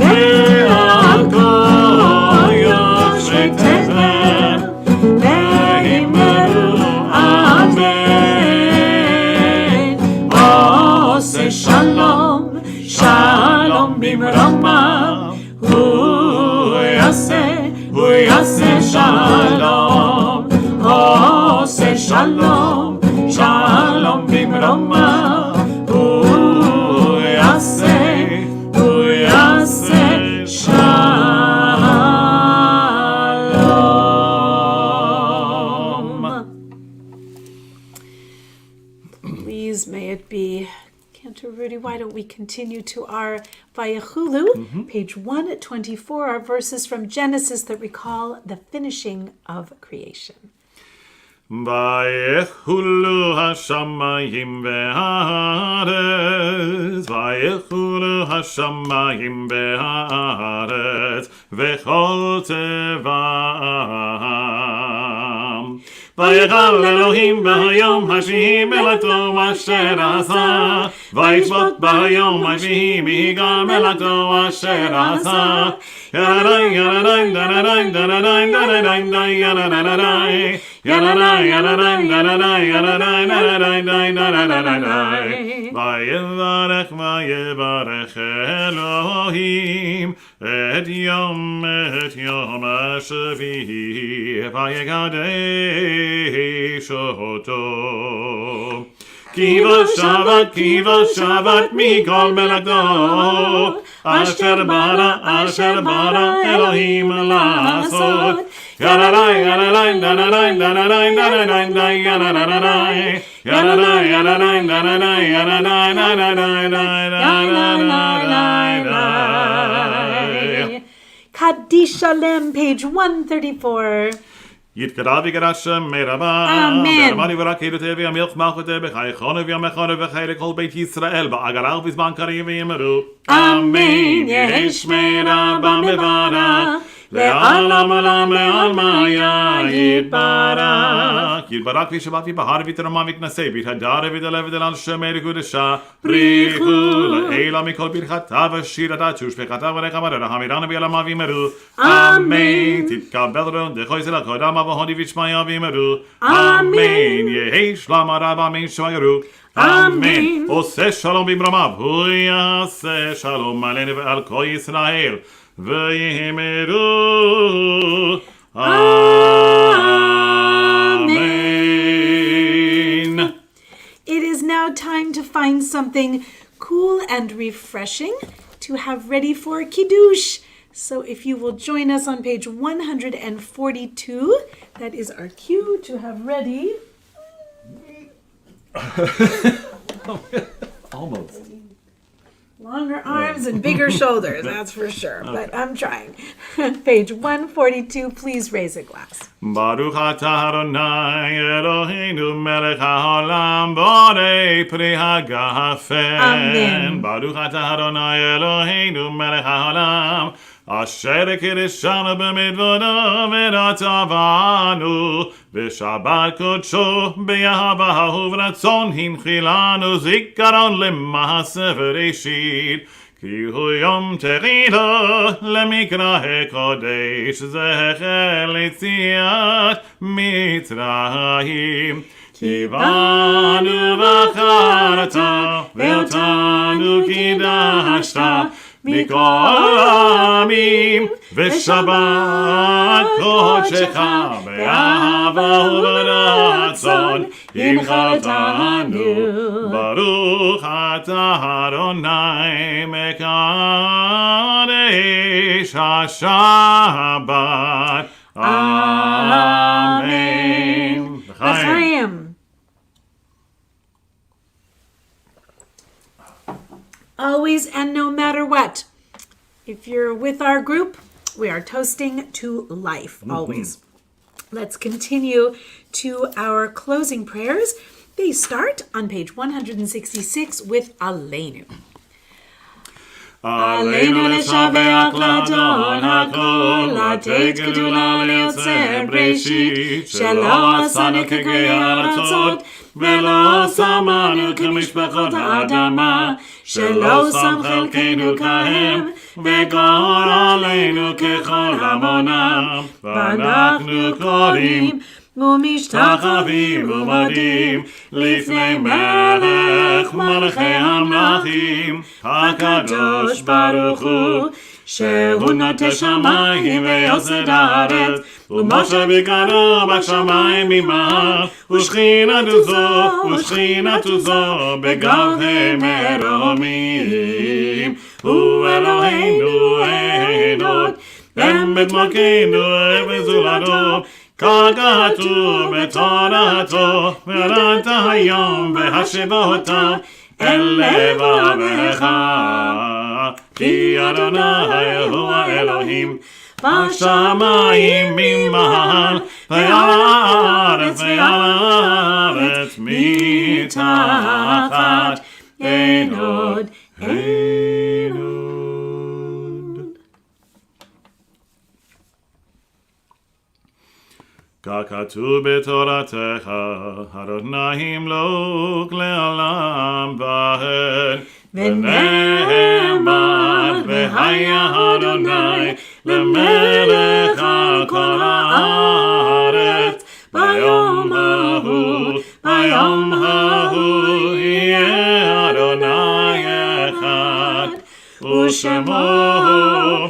ve'al kol yoshvei tevel ve'imeru Amen. Oseh Shalom, Shalom bimromav, Hu yaseh Shalom. Oseh Shalom, Shalom bimromav, Hu yaseh Shalom. Please, may it be. Cantor, Rudy, why don't we continue to our Vayechulu, page 124, our verses from Genesis that recall the finishing of creation.
ויכולו השמיים והארץ, ויכולו השמיים והארץ, וכל טבעם. ויגל אלוהים ביום השביעי מלאכתו אשר עשה, וישבות ביום השביעי מיגע מלאכתו אשר עשה. ילדי ילדי דנדי דנדי דנדי ילדי ילדי ויברך אלוהים את יום השביעי ויקדש אותו. כי בשבת מכל מלאכתו אשר ברא אלוהים לעשות. ילדי ילדי דנדי דנדי דנדי ילדי ילדי ילדי דנדי ילדי.
Kaddish Shalem, page 134.
יתקרא ויגרש מרבה, ורמני ורקדו תביא המלך מלכותה בחייכון ויומכון וחיי לכל בית ישראל בעגלך בזמן קריב ויאמרו אמן. יהי שמי רבה מברך לעלם עלם לעלמא יתברך. יתברך וישבח ויבהר ויתרומם ויתנשא ויתהדר ויתעלה ויתהלל שמי לקודשה בריחו לעילא מכל ברכתה ושירתה ושפחתה ונחמה ורחמירנה ויעלמה ויאמרו אמן. תתקבל רונדך ישראל הקודם והודי וישמעיה ויאמרו אמן. יהי שלום רב אמן שווירו אמן. עושה שלום במרומיו הוא יעשה שלום עלינו ועל כל ישראל ויאמרו Amen.
It is now time to find something cool and refreshing to have ready for Kiddush. So if you will join us on page 142, that is our cue to have ready.
Almost.
Longer arms and bigger shoulders, that's for sure. But I'm trying. Page 142, please raise a glass.
Baruch atah Adonai Eloheinu melech haolam borei pri hagafen.
Amen.
Baruch atah Adonai Eloheinu melech haolam asher kiddushanu b'midvodav v'ratavanu v'shabbat kodsho b'yahavahu v'ratzon hinchilanu zikaron lema'aseh v'reshit כי הוא יום תחילה למקרא קודש זכר ליציאת מצרים. כי באנו בחרת ואותנו קידשת מכל העמים ושבת קודשך באהבה וברצון הנחלתנו. ברוך אתה אדוני מקדש השבת. אמן.
L'chaim. Always and no matter what. If you're with our group, we are toasting to life, always. Let's continue to our closing prayers. They start on page 166 with Aleinu. עלינו לשבח לאדון הכל, לתת גדולה ליוצר בראשית, שלא עשנו כגויי ארצות, ולא שמנו כמשפחות האדמה, שלא שם חלקנו כהם, וגור עלינו ככל המונם, ואנחנו קוראים ומשתחווים ומודים לפני מלך מלכי המלכים הקדוש ברוך הוא, שהוא נוטה שמיים ויוסד הארץ, ומשה בקרו בשמיים ממעל, ושכינתו זו בגבי מרומים. הוא אלוהינו אין עוד, אמת מלכנו וזולתו, ככתוב בתורתו, ויראת היום והשבותם אל לבבך. כי אדוני הוא האלוהים בשמיים ממעל, ועל הארץ מתחת, אין עוד, אין עוד. ככתוב בתורתך, אדוני ימלוך לעולם ועד. ונאמר, והיה אדוני למלך על כל הארץ. ביום ההוא יהיה אדוני אחד, ושמו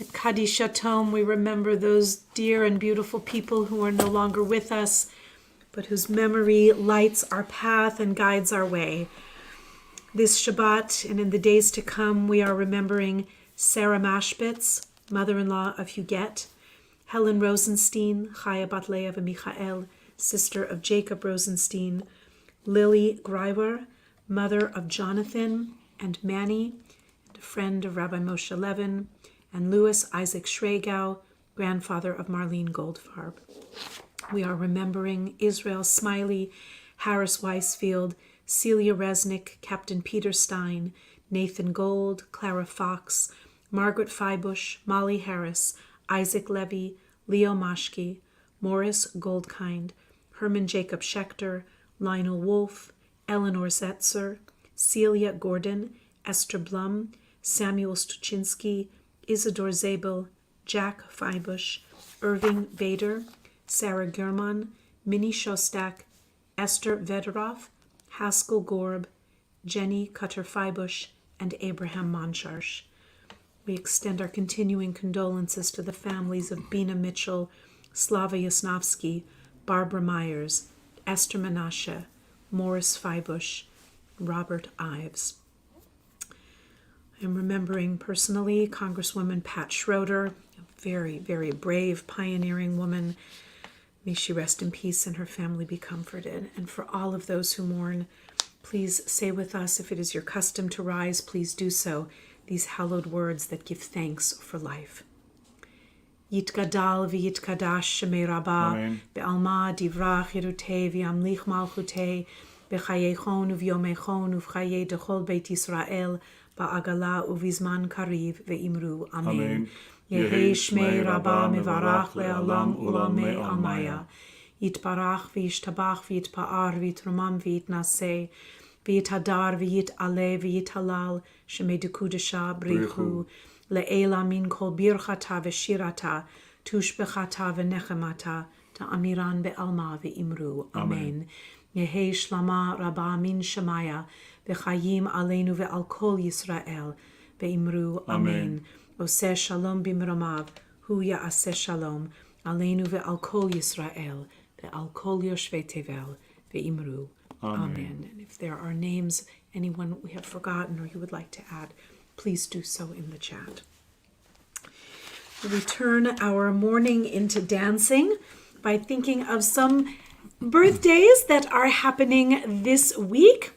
At Kadishatom, we remember those dear and beautiful people who are no longer with us, but whose memory lights our path and guides our way. This Shabbat and in the days to come, we are remembering Sarah Mashbitz, mother-in-law of Huguette, Helen Rosenstein, Chaya Bat Leah Michael, sister of Jacob Rosenstein, Lily Greiber, mother of Jonathan and Manny, and a friend of Rabbi Moshe Levin, and Louis Isaac Schregau, grandfather of Marlene Goldfarb. We are remembering Israel Smiley, Harris Weisfield, Celia Resnick, Captain Peter Stein, Nathan Gold, Clara Fox, Margaret Feibush, Molly Harris, Isaac Levy, Leo Mashke, Morris Goldkind, Herman Jacob Schechter, Lionel Wolfe, Eleanor Zetzer, Celia Gordon, Esther Blum, Samuel Stuczynski, Isidore Zabel, Jack Feibush, Irving Vader, Sarah German, Minnie Shostak, Esther Vederoff, Haskell Gorb, Jenny Cutter-Feibush, and Abraham Monsharsh. We extend our continuing condolences to the families of Bina Mitchell, Slava Yasnovsky, Barbara Myers, Esther Menashe, Morris Feibush, Robert Ives. I'm remembering personally Congresswoman Pat Schroeder, a very, very brave, pioneering woman. May she rest in peace and her family be comforted. And for all of those who mourn, please say with us, if it is your custom to rise, please do so, these hallowed words that give thanks for life. Yitgadal v'yitkadash shemei Rabba, be'alma divrach yirutei v'yamlich malchutei, b'chayechon uv'yomechon uv'chayei dechol beit Yisrael, ba'agala uv'izman kariv ve'imru. Amen. Yehi shmei Rabba mevarach le'alam ulamei almaya. Yitbarach v'yishtabach v'yitpa'ar v'yitrumam v'yitnaseh, v'yithadar v'yit'aleh v'yithalal, shemei dekudesha brichu. Le'ela min kol birchata v'shirata, tushbechata v'nechemata, ta'amiran be'alma ve'imru. Amen. Yehi shlama Rabba min shemaya, v'chayim aleinu ve'al kol Yisrael, ve'imru. Amen. Oseh shalom b'mromav, hu ya'aseh shalom, aleinu ve'al kol Yisrael, ve'al kol yoshvei tevel, ve'imru. Amen. And if there are names, anyone we have forgotten or you would like to add, please do so in the chat. We turn our morning into dancing by thinking of some birthdays that are happening this week,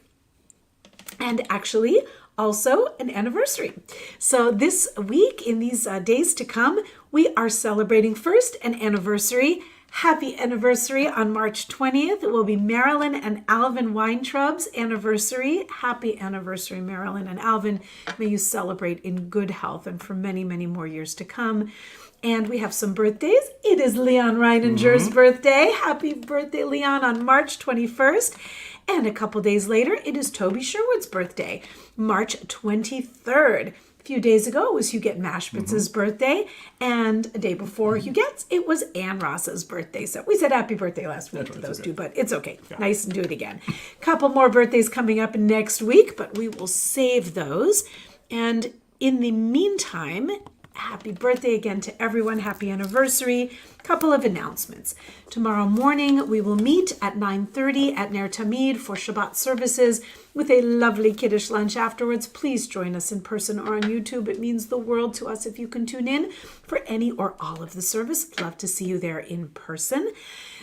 and actually also an anniversary. So this week, in these days to come, we are celebrating first an anniversary. Happy anniversary on March 20th. It will be Marilyn and Alvin Weintraub's anniversary. Happy anniversary, Marilyn and Alvin. May you celebrate in good health and for many, many more years to come. And we have some birthdays. It is Leon Reininger's birthday. Happy birthday, Leon, on March 21st. And a couple days later, it is Toby Sherwood's birthday, March 23rd. A few days ago, it was Huguette Mashbitz's birthday, and a day before Huguette's, it was Ann Ross's birthday. So we said happy birthday last week to those two, but it's okay. Yeah. Nice, and do it again. Couple more birthdays coming up next week, but we will save those. And in the meantime, happy birthday again to everyone. Happy anniversary. Couple of announcements. Tomorrow morning, we will meet at 9:30 at Ner Tamid for Shabbat services with a lovely Kiddush lunch afterwards. Please join us in person or on YouTube. It means the world to us if you can tune in for any or all of the service. Love to see you there in person.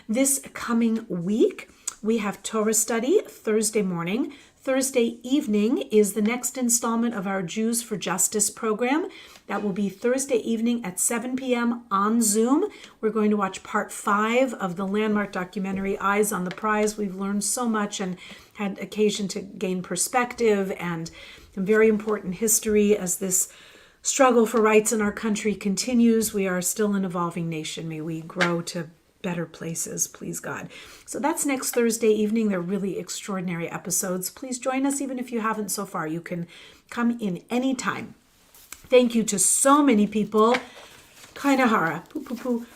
This coming week, we have Torah study Thursday morning. Thursday evening is the next installment of our Jews for Justice program. That will be Thursday evening at 7 p.m. on Zoom. We're going to watch part 5 of the landmark documentary Eyes on the Prize. We've learned so much and had occasion to gain perspective and some very important history as this struggle for rights in our country continues. We are still an evolving nation. May we grow to better places, please God. So that's next Thursday evening. They're really extraordinary episodes. Please join us, even if you haven't so far. You can come in anytime. Thank you to so many people, Kainahara,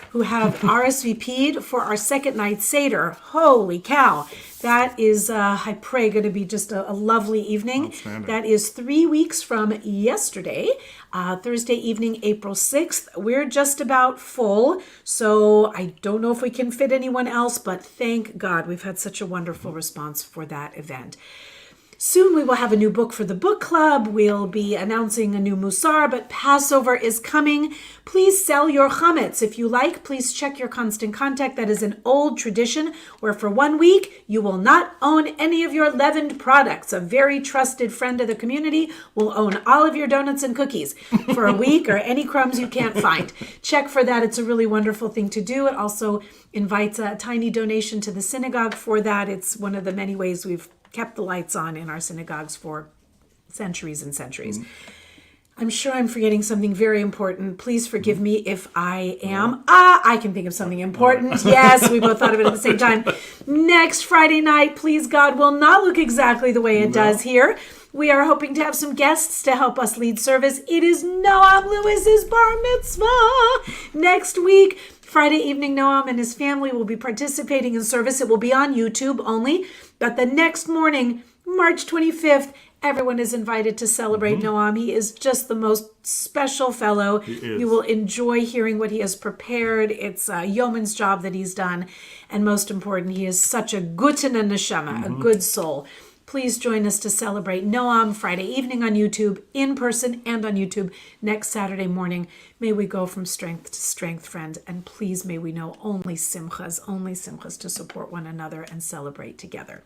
who have RSVP'd for our second night Seder. Holy cow. That is, I pray, going to be just a lovely evening. That is 3 weeks from yesterday, Thursday evening, April 6th. We're just about full, so I don't know if we can fit anyone else, but thank God we've had such a wonderful response for that event. Soon we will have a new book for the book club. We'll be announcing a new Musar, but Passover is coming. Please sell your chametz. If you like, please check your constant contact. That is an old tradition where for 1 week you will not own any of your leavened products. A very trusted friend of the community will own all of your donuts and cookies for a week or any crumbs you can't find. Check for that. It's a really wonderful thing to do. It also invites a tiny donation to the synagogue for that. It's one of the many ways we've kept the lights on in our synagogues for centuries and centuries. I'm sure I'm forgetting something very important. Please forgive me if I am. I can think of something important. Yes, we both thought of it at the same time. Next Friday night, please God, will not look exactly the way it does here. We are hoping to have some guests to help us lead service. It is Noam Lewis's bar mitzvah next week. Friday evening, Noam and his family will be participating in service. It will be on YouTube only. But the next morning, March 25th, everyone is invited to celebrate Noam. He is just the most special fellow. You will enjoy hearing what he has prepared. It's a yeoman's job that he's done. And most important, he is such a guten neshama, a good soul. Please join us to celebrate Noam Friday evening on YouTube, in person and on YouTube next Saturday morning. May we go from strength to strength, friend, and please may we know only simchas to support one another and celebrate together.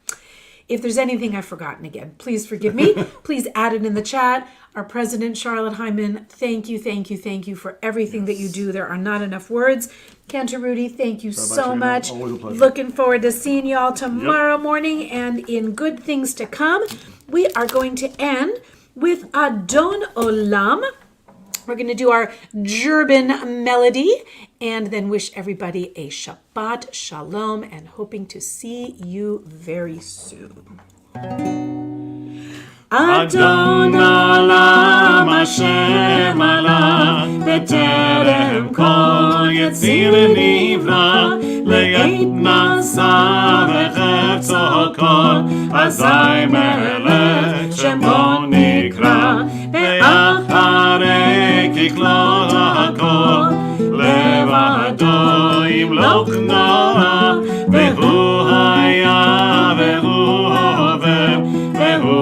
If there's anything I've forgotten, again, please forgive me. Please add it in the chat. Our president, Charlotte Hyman, thank you for everything that you do. There are not enough words. Cantor, Rudy, thank you so
Shana.
much.
Always a pleasure.
Looking forward to seeing you all tomorrow morning. And in good things to come, we are going to end with Adon Olam. We're going to do our German melody and then wish everybody a Shabbat Shalom and hoping to see you very soon.
Adon Olam Hashem Allah B'terem kol Yetzir Nivra Le'et Nasa V'chefzo kol Azai Melech Shemo Nikra Ve'acharei Kiklot HaKol Levado Yimlok Noah Ve'hu Haya Ve'hu Hover Ve'hu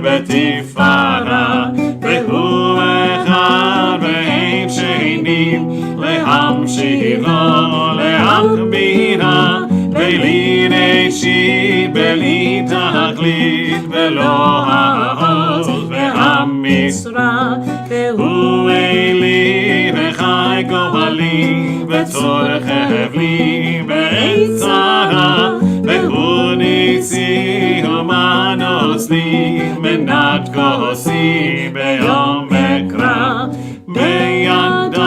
בתפארה, והוא אחד ואין שני, להמשיכו, להכבירה, בלי ראשית, בלי תכלית, ולא העוז והמשרה, והוא אלי וחי גואלי, וצורך לי בעת צרה, והוא ניסי ומנוס לי, מנת כוסי ביום אקרא, בידו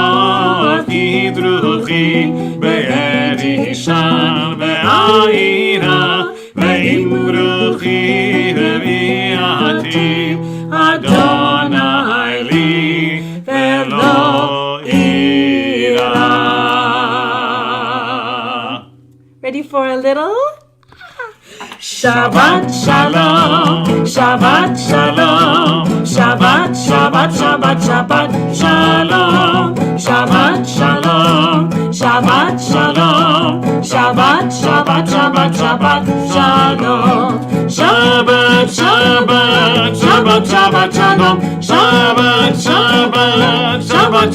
כדרוכי, ביד אישן ועירה, ועם רוחי וביאתי, אדוני לי ולא אירא.
Ready for a little?
Shabbat Shalom, Shabbat Shalom, Shabbat, Shabbat, Shabbat, Shabbat Shalom, Shabbat Shalom, Shabbat Shalom, Shabbat, Shabbat, Shabbat, Shabbat Shalom, Shabbat, Shabbat, Shabbat, Shabbat Shalom, Shabbat,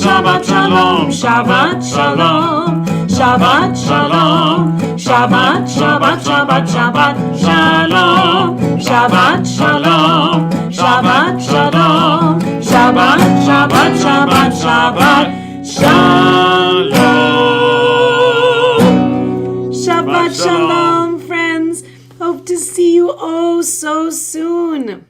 Shabbat, Shabbat, Shabbat Shalom, Shabbat Shalom, Shabbat Shalom, Shabbat, Shabbat, Shabbat, Shabbat Shalom, Shabbat Shalom, Shabbat Shalom, Shabbat, Shabbat, Shabbat, Shabbat Shalom.
Shabbat Shalom, friends. Hope to see you oh so soon.